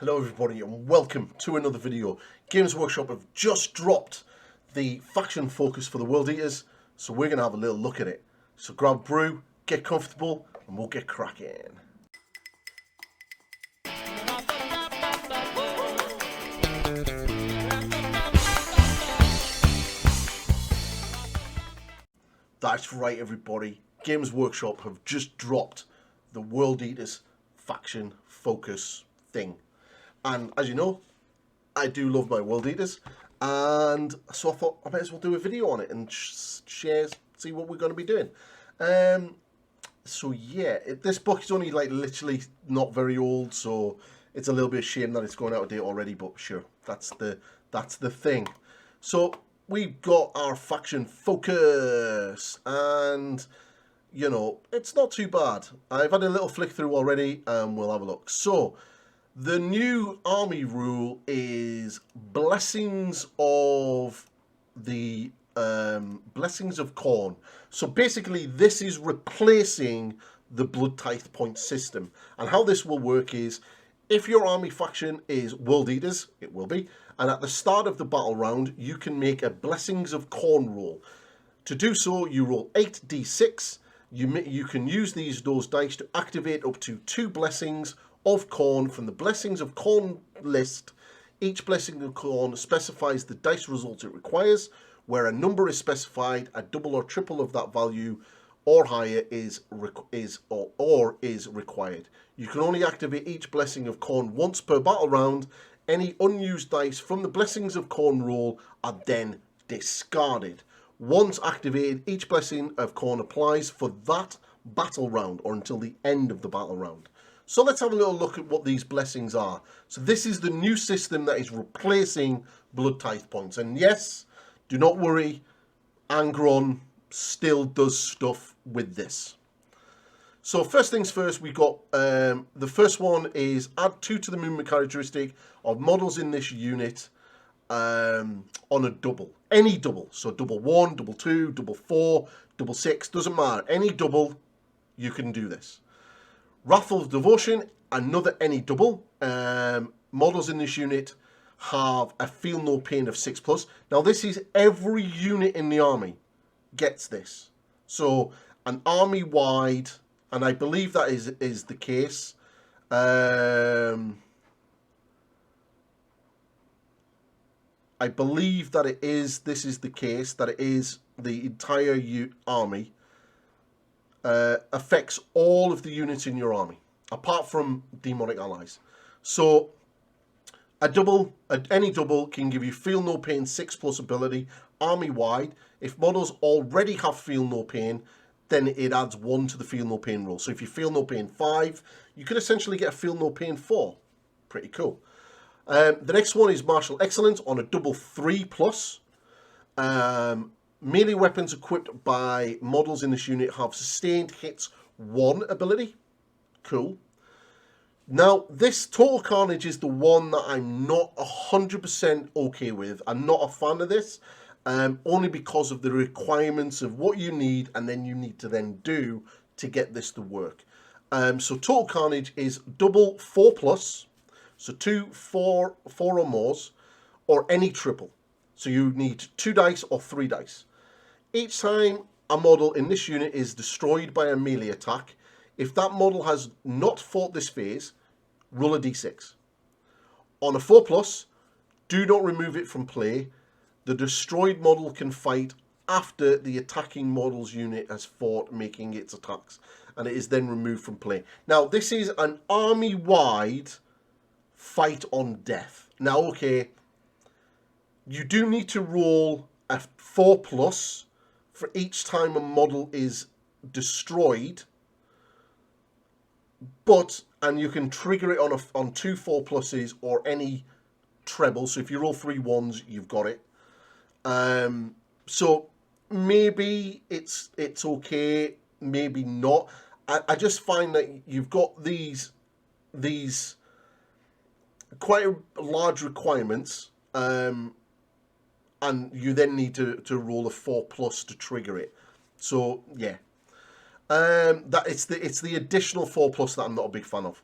Hello everybody and welcome to another video. Games Workshop have just dropped the faction focus for the World Eaters, so we're going to have a little look at it. So grab a brew, get comfortable, and we'll get cracking. That's right everybody, Games Workshop have just dropped the World Eaters faction focus thing. And as you know, I do love my World Eaters, and so I thought I might as well do a video on it and share, see what we're going to be doing. So yeah, this book is only like literally not very old, so it's a little bit of shame that it's going out of date already, but sure, that's the thing. So we've got our faction focus, and you know, it's not too bad. I've had a little flick through already, and we'll have a look. So the new army rule is blessings of the blessings of corn. So basically this is replacing the blood tithe point system, and how this will work is if your army faction is World Eaters, it will be, and at the start of the battle round you can make a blessings of corn roll. To do so you roll 8d6. You can use those dice to activate up to 2 blessings of corn from the blessings of corn list. Each blessing of corn specifies the dice result it requires. Where a number is specified, a double or triple of that value or higher is required. You can only activate each blessing of corn once per battle round. Any unused dice from the blessings of corn roll are then discarded. Once activated, each blessing of corn applies for that battle round or until the end of the battle round. So let's have a little look at what these blessings are. So this is the new system that is replacing blood tithe points. And yes, do not worry, Angron still does stuff with this. So first things first, we got the first one is add 2 to the movement characteristic of models in this unit on a double. Any double. So double 1, double 2, double 4, double 6, doesn't matter. Any double, you can do this. Wrathful Devotion, another any double. Models in this unit have a feel no pain of 6+. Now this is every unit in the army gets this. So an army wide, and I believe that is the case. I believe that it is. This is the case that it is the entire army. Affects all of the units in your army, apart from demonic allies. So any double can give you feel no pain 6+ ability, army wide. If models already have feel no pain, then it adds 1 to the feel no pain roll. So if you feel no pain 5, you could essentially get a feel no pain 4. Pretty cool. The next one is Martial Excellence on a double 3+. Melee weapons equipped by models in this unit have sustained hits 1 ability. Cool. Now, this Total Carnage is the one that I'm not 100% okay with. I'm not a fan of this, only because of the requirements of what you need and then you need to then do to get this to work. So Total Carnage is double 4+, so 2, 4 or more, or any triple. So you need 2 dice or 3 dice. Each time a model in this unit is destroyed by a melee attack, if that model has not fought this phase, roll a d6. On a 4+, do not remove it from play. The destroyed model can fight after the attacking model's unit has fought making its attacks, and it is then removed from play. Now, this is an army-wide fight on death. Now, okay, you do need to roll a 4+ for each time a model is destroyed, and you can trigger it on 2 4+s or any treble. So if you roll 3 1s, you've got it. So maybe it's okay, maybe not. I just find that you've got these quite large requirements, and you then need to roll a 4+ to trigger it. So yeah, it's the additional 4+ that I'm not a big fan of.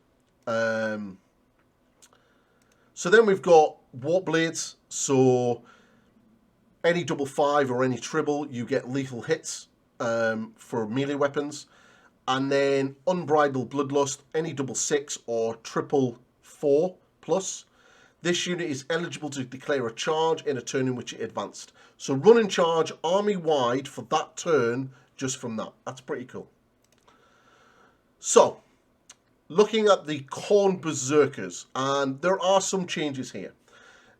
So then we've got warp blades. So any double 5 or any triple, you get lethal hits for melee weapons. And then unbridled bloodlust, any double 6 or triple 4 plus. This unit is eligible to declare a charge in a turn in which it advanced. So run and charge army wide for that turn just from that. That's pretty cool. So, looking at the Khorne Berserkers, and there are some changes here.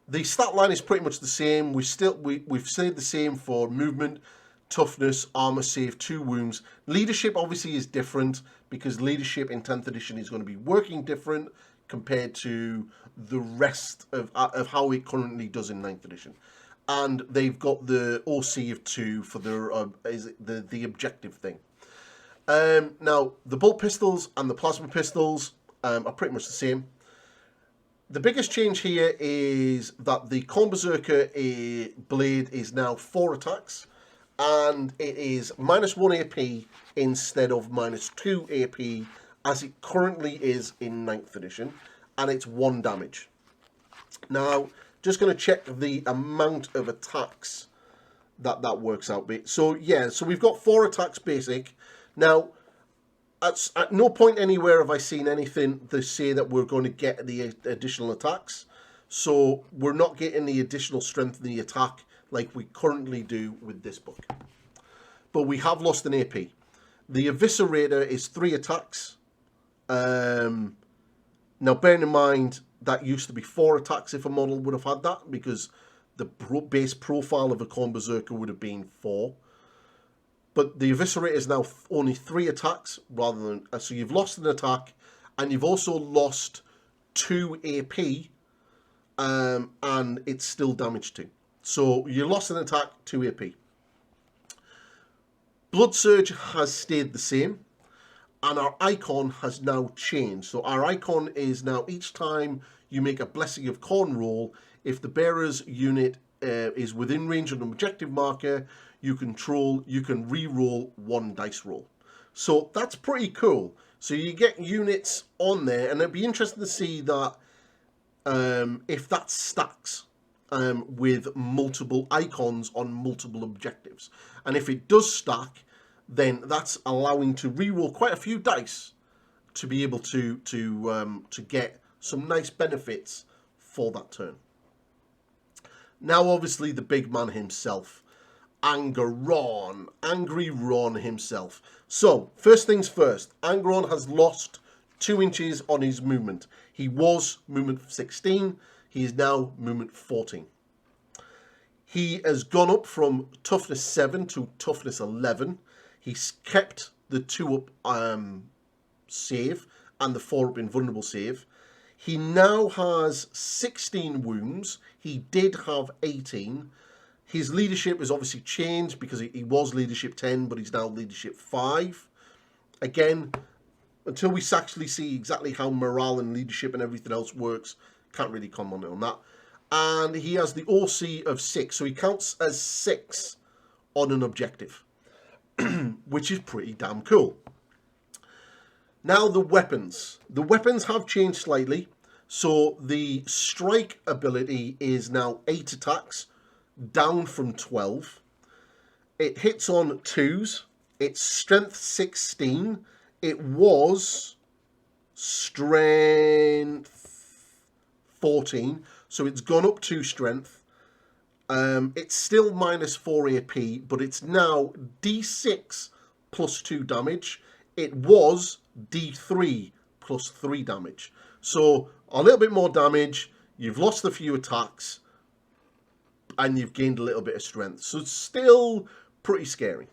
The stat line is pretty much the same. We've stayed the same for movement, toughness, armor save, 2 wounds. Leadership obviously is different because leadership in 10th edition is going to be working different compared to the rest of how it currently does in 9th edition. And they've got the OC of 2 for their the objective thing. Now, the bolt pistols and the plasma pistols are pretty much the same. The biggest change here is that the Khorne Berserker blade is now 4 attacks, and it is -1 AP instead of -2 AP as it currently is in 9th edition, and it's 1 damage. Now, just going to check the amount of attacks that works out. So yeah, so we've got 4 attacks basic. Now, at no point anywhere have I seen anything to say that we're going to get the additional attacks. So we're not getting the additional strength in the attack like we currently do with this book. But we have lost an AP. The Eviscerator is 3 attacks. Now, bearing in mind, that used to be 4 attacks if a model would have had that, because the base profile of a Khorne Berserker would have been 4. But the Eviscerator is now only 3 attacks, rather than... So you've lost an attack, and you've also lost 2 AP, and it's still damage 2. So you lost an attack, 2 AP. Blood Surge has stayed the same, and our icon has now changed. So our icon is now, each time you make a Blessing of Khorne roll, if the bearer's unit is within range of an objective marker you control, you can re-roll 1 dice roll. So that's pretty cool. So you get units on there, and it'd be interesting to see that if that stacks with multiple icons on multiple objectives. And if it does stack, then that's allowing to re-roll quite a few dice to be able to get some nice benefits for that turn. Now, obviously, the big man himself, Angry Ron himself. So, first things first, Angron has lost 2 inches on his movement. He was movement 16, he is now movement 14. He has gone up from toughness 7 to toughness 11. He's kept the 2 up save and the 4 up invulnerable save. He now has 16 wounds. He did have 18. His leadership has obviously changed because he was leadership 10, but he's now leadership 5. Again, until we actually see exactly how morale and leadership and everything else works, can't really comment on that. And he has the OC of 6, so he counts as 6 on an objective, which is pretty damn cool. Now the weapons. The weapons have changed slightly. So the strike ability is now 8 attacks, down from 12. It hits on 2s. It's strength 16. It was strength 14. So it's gone up 2 strength. It's still -4 AP, but it's now D6 plus 2 damage. It was D3 plus 3 damage. So a little bit more damage, you've lost a few attacks, and you've gained a little bit of strength. So it's still pretty scary.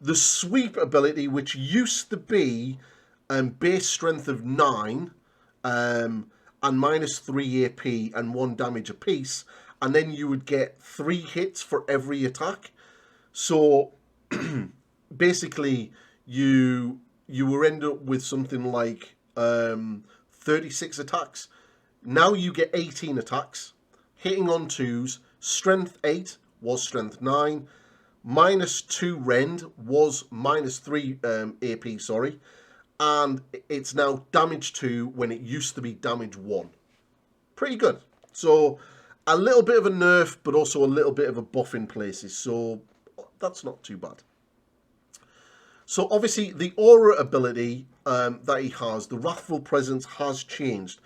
The sweep ability, which used to be base strength of 9, and -3 AP and 1 damage apiece, and then you would get 3 hits for every attack. So basically you will end up with something like 36 attacks. Now you get 18 attacks, hitting on 2s, strength 8 was strength 9, -2 rend was -3 AP, sorry, and it's now damage 2 when it used to be damage 1. Pretty good. So a little bit of a nerf, but also a little bit of a buff in places. So that's not too bad. So obviously the aura ability that he has, the Wrathful Presence, has changed.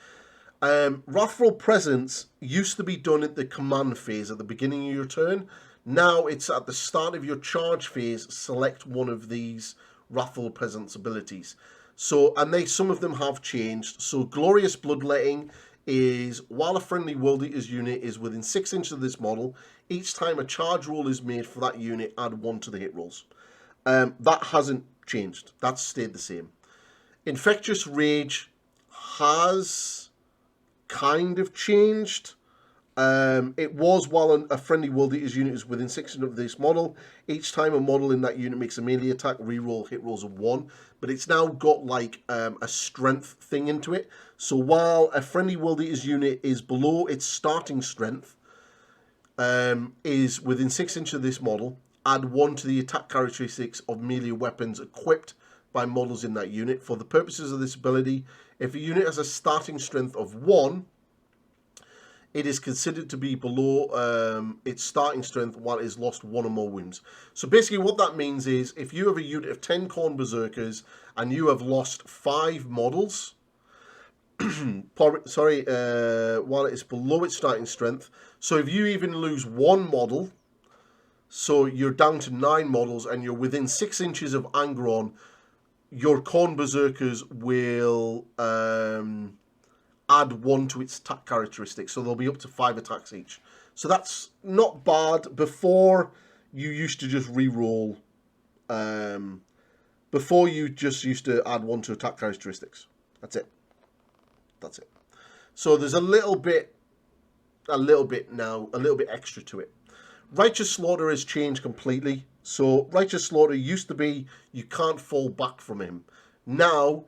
Wrathful Presence used to be done at the command phase at the beginning of your turn. Now it's at the start of your charge phase. Select one of these Wrathful Presence abilities. So, and some of them have changed. So Glorious Bloodletting is while a friendly World Eaters unit is within 6 inches of this model, each time a charge roll is made for that unit, add 1 to the hit rolls. That hasn't changed. That's stayed the same. Infectious Rage has kind of changed. It was while a friendly World Eaters unit is within 6 inches of this model, each time a model in that unit makes a melee attack, reroll hit rolls of 1. But it's now got like a strength thing into it. So while a friendly World Eaters unit is below its starting strength, is within 6 inches of this model, add 1 to the attack characteristics of melee weapons equipped by models in that unit. For the purposes of this ability, if a unit has a starting strength of 1, it is considered to be below its starting strength while it has lost 1 or more wounds. So basically what that means is if you have a unit of 10 Khorne Berserkers and you have lost 5 models, while it is below its starting strength, so if you even lose 1 model, so you're down to 9 models and you're within 6 inches of Angron, your Khorne Berserkers will add 1 to its attack characteristics, so they'll be up to 5 attacks each. So that's not bad. Before, you used to just re-roll. Before, you just used to add 1 to attack characteristics. That's it. That's it. So there's a little bit extra to it. Righteous Slaughter has changed completely. So Righteous Slaughter used to be you can't fall back from him. Now,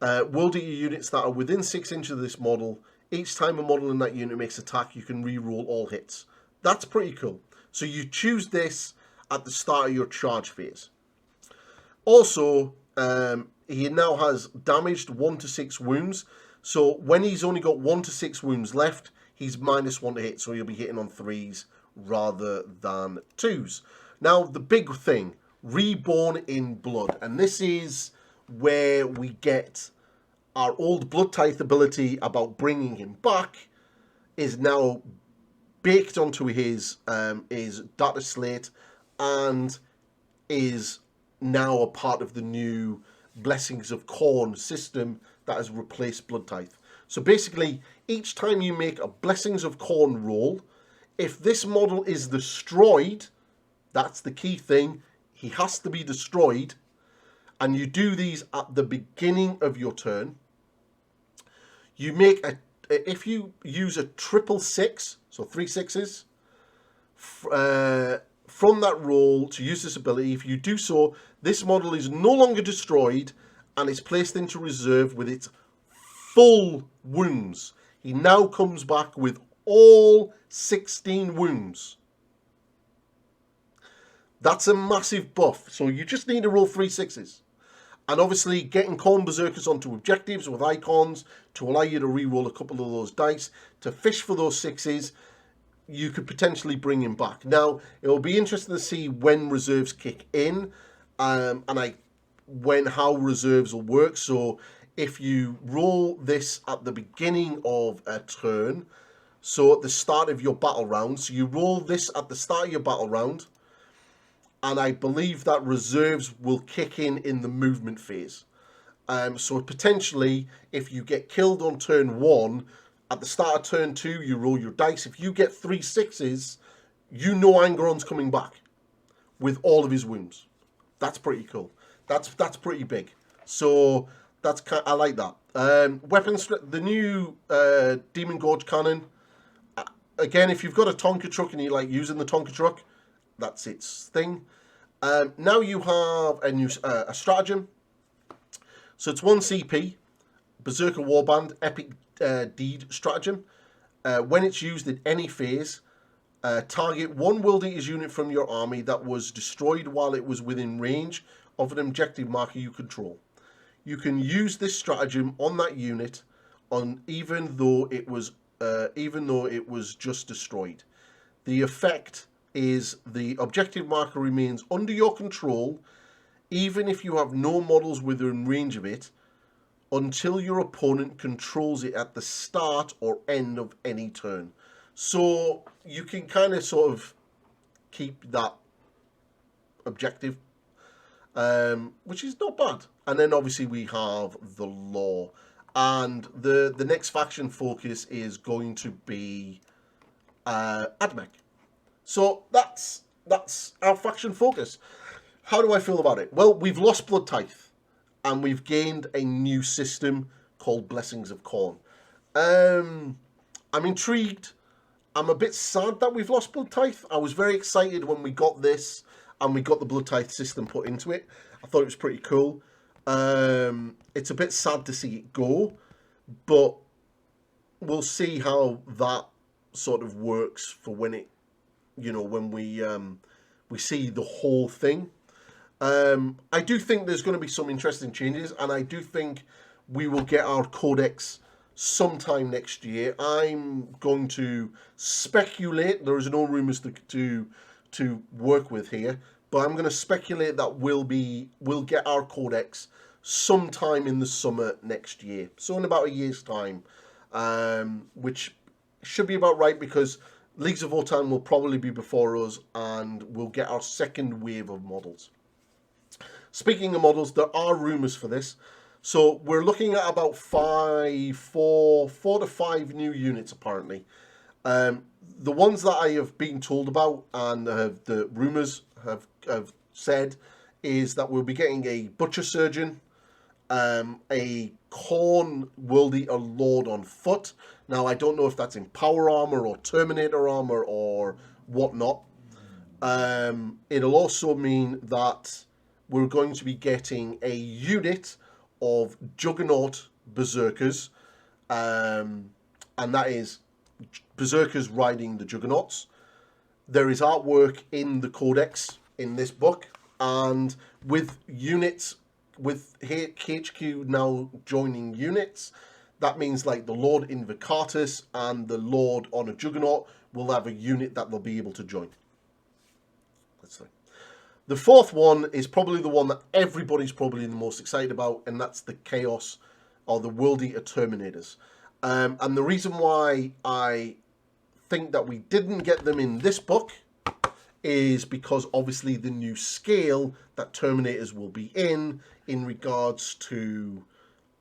World Eater units that are within 6 inches of this model, each time a model in that unit makes attack, you can re-roll all hits. That's pretty cool. So you choose this at the start of your charge phase. Also, he now has damaged 1 to 6 wounds. So when he's only got 1 to 6 wounds left, he's -1 to hit. So you'll be hitting on 3s rather than 2s. Now, the big thing, Reborn in Blood. And this is where we get our old Blood Tithe ability about bringing him back is now baked onto his data slate and is now a part of the new Blessings of Khorne system that has replaced Blood Tithe. So basically, each time you make a Blessings of Khorne roll, if this model is destroyed, that's the key thing, he has to be destroyed, and you do these at the beginning of your turn, you make if you use a 666, so 3 6s, from that roll to use this ability, if you do so, this model is no longer destroyed and is placed into reserve with its full wounds. He now comes back with all 16 wounds. That's a massive buff. So you just need to roll 3 6s. And obviously getting Khorne Berserkers onto objectives with icons to allow you to re-roll a couple of those dice to fish for those 6s, you could potentially bring him back. Now, it will be interesting to see when reserves kick in and how reserves will work. So if you roll this at the beginning of a turn, so at the start of your battle round, so you roll this at the start of your battle round, and I believe that reserves will kick in the movement phase. So potentially, if you get killed on turn 1, at the start of turn 2, you roll your dice. If you get 3 6s, you know Angron's coming back with all of his wounds. That's pretty cool. That's pretty big. So I like that. Weapons, the new Demon Gorge Cannon. Again, if you've got a Tonka truck and you like using the Tonka truck, that's its thing. Now you have a new a stratagem. So it's 1 CP, Berserker Warband, Epic Deed Stratagem. When it's used in any phase, target 1 World Eaters unit from your army that was destroyed while it was within range of an objective marker you control. You can use this stratagem on that unit even though it was even though it was just destroyed. The effect is the objective marker remains under your control, even if you have no models within range of it, until your opponent controls it at the start or end of any turn. So you can kind of sort of keep that objective, which is not bad. And then obviously we have the law. And the next faction focus is going to be AdMech. So that's our faction focus. How do I feel about it? Well, we've lost Blood Tithe, and we've gained a new system called Blessings of Khorne. I'm intrigued. I'm a bit sad that we've lost Blood Tithe. I was very excited when we got this and we got the Blood Tithe system put into it. I thought it was pretty cool. It's a bit sad to see it go, but we'll see how that sort of works for when it, when we see the whole thing. I do think there's going to be some interesting changes, and I do think we will get our codex sometime next year. I'm going to speculate. There is no rumours to work with here, but I'm going to speculate that we'll get our codex sometime in the summer next year. So in about a year's time, which should be about right, because Leagues of Votann will probably be before us, and we'll get our second wave of models. Speaking of models, there are rumours for this. So we're looking at about four to five new units apparently. The ones that I have been told about and the rumours have said is that we'll be getting a Butcher Surgeon, a Khorne World Eater Lord on foot. Now, I don't know if that's in Power Armor or Terminator Armor or whatnot. It'll also mean that we're going to be getting a unit of Juggernaut Berserkers, and that is Berserkers riding the Juggernauts. There is artwork in the Codex in this book, and with units, with HQ now joining units, that means like the Lord Invocatus and the Lord on a Juggernaut will have a unit that they'll be able to join. Let's see. The fourth one is probably the one that everybody's probably the most excited about, and that's the Chaos or the World Eater Terminators. And the reason why I think that we didn't get them in this book is because obviously the new scale that Terminators will be in regards to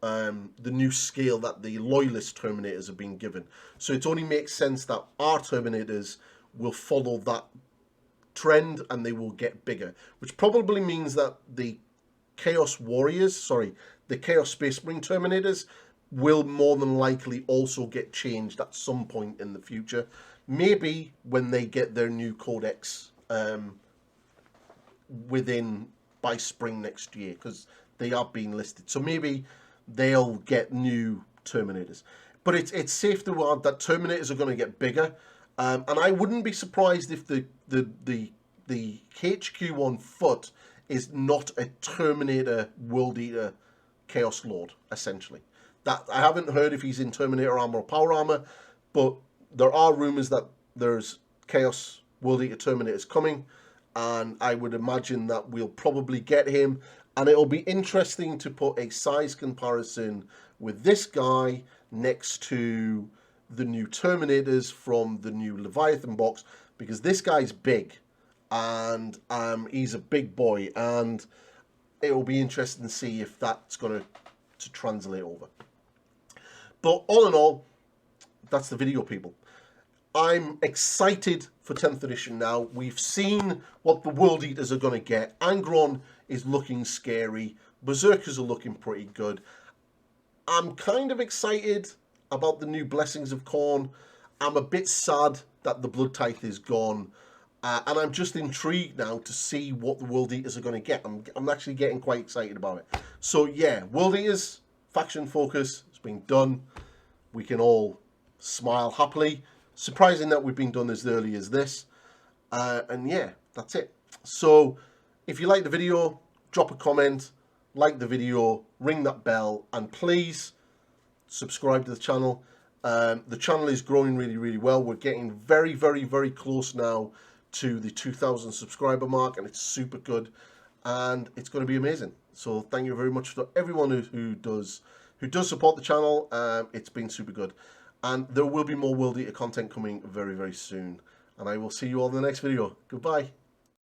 the new scale that the Loyalist Terminators have been given. So it only makes sense that our Terminators will follow that trend and they will get bigger, which probably means that the Chaos Space Marine Terminators will more than likely also get changed at some point in the future. Maybe when they get their new codex by spring next year, because they are being listed. So maybe they'll get new Terminators. But it's safe to add that Terminators are going to get bigger. And I wouldn't be surprised if the HQ on foot is not a Terminator World Eater Chaos Lord, essentially. That I haven't heard if he's in Terminator Armor or Power Armor, but there are rumours that there's Chaos World Eater Terminators coming, and I would imagine that we'll probably get him. And it'll be interesting to put a size comparison with this guy next to the new Terminators from the new Leviathan box, because this guy's big, and he's a big boy, and it will be interesting to see if that's going to translate over. But all in all, that's the video, people. I'm excited for 10th edition now. We've seen what the World Eaters are going to get. Angron is looking scary. Berserkers are looking pretty good. I'm kind of excited about the new Blessings of Khorne. I'm a bit sad that the Blood Tithe is gone. And I'm just intrigued now to see what the World Eaters are going to get. I'm actually getting quite excited about it. So yeah, World Eaters, faction focus, has been done. We can all smile happily. Surprising that we've been done as early as this. And yeah, that's it. So if you like the video, drop a comment, like the video, ring that bell, and please subscribe to the channel. The channel is growing really well. We're getting very close now to the 2,000 subscriber mark, and it's super good, and it's going to be amazing. So thank you very much to everyone who does support the channel. It's been super good, and there will be more World Eater content coming very soon, and I will see you all in the next video. Goodbye.